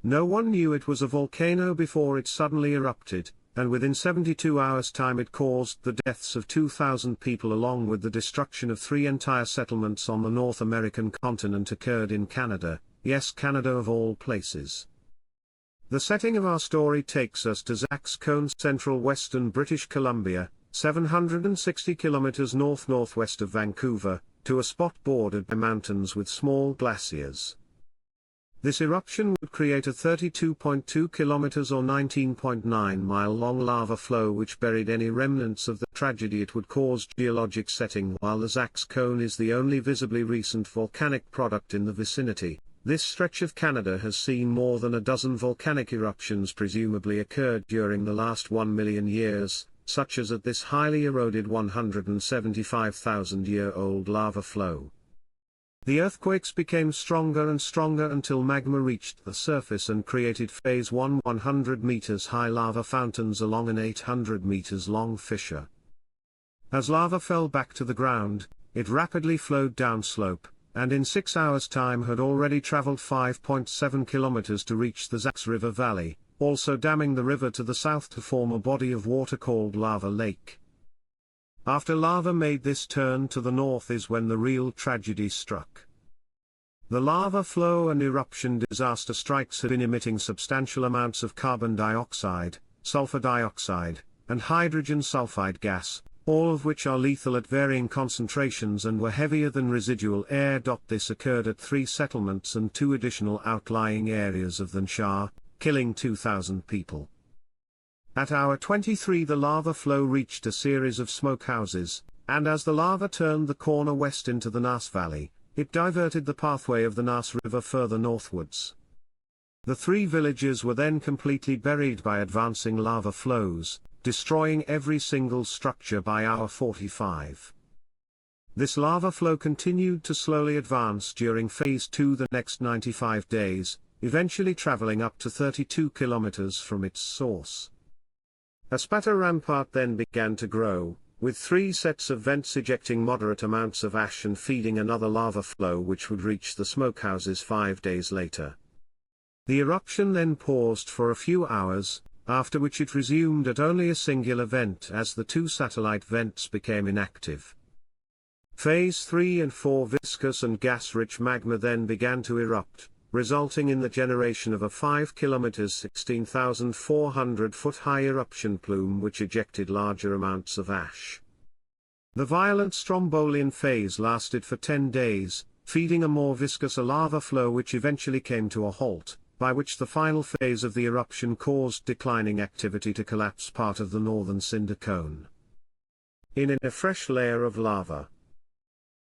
No one knew it was a volcano before it suddenly erupted, and within 72 hours' time it caused the deaths of 2,000 people along with the destruction of 3 entire settlements on the North American continent occurred in Canada, yes, Canada of all places. The setting of our story takes us to Zacks Cone, central western British Columbia, 760 kilometers north-northwest of Vancouver, to a spot bordered by mountains with small glaciers. This eruption would create a 32.2 kilometers or 19.9-mile long lava flow which buried any remnants of the tragedy it would cause. Geologic setting: while the Zacks Cone is the only visibly recent volcanic product in the vicinity, this stretch of Canada has seen more than a dozen volcanic eruptions presumably occurred during the last 1 million years, such as at this highly eroded 175,000-year-old lava flow. The earthquakes became stronger and stronger until magma reached the surface and created Phase 1 100 meters high lava fountains along an 800 meters long fissure. As lava fell back to the ground, it rapidly flowed downslope, and in 6 hours' time had already traveled 5.7 kilometers to reach the Zacks River Valley, also damming the river to the south to form a body of water called Lava Lake. After lava made this turn to the north is when the real tragedy struck. The lava flow and eruption disaster strikes had been emitting substantial amounts of carbon dioxide, sulfur dioxide, and hydrogen sulfide gas, all of which are lethal at varying concentrations and were heavier than residual air. This occurred at 3 settlements and 2 additional outlying areas of the Shah, killing 2,000 people. At hour 23 the lava flow reached a series of smokehouses, and as the lava turned the corner west into the Nass Valley, it diverted the pathway of the Nass River further northwards. The 3 villages were then completely buried by advancing lava flows, destroying every single structure by hour 45. This lava flow continued to slowly advance during Phase 2 the next 95 days, eventually traveling up to 32 kilometers from its source. A spatter rampart then began to grow, with 3 sets of vents ejecting moderate amounts of ash and feeding another lava flow which would reach the smokehouses 5 days later. The eruption then paused for a few hours, after which it resumed at only a singular vent as the 2 satellite vents became inactive. Phase 3 and 4 viscous and gas-rich magma then began to erupt, resulting in the generation of a 5 km 16,400 foot high eruption plume which ejected larger amounts of ash. The violent Strombolian phase lasted for 10 days, feeding a more viscous lava flow which eventually came to a halt, by which the final phase of the eruption caused declining activity to collapse part of the northern cinder cone. In a fresh layer of lava,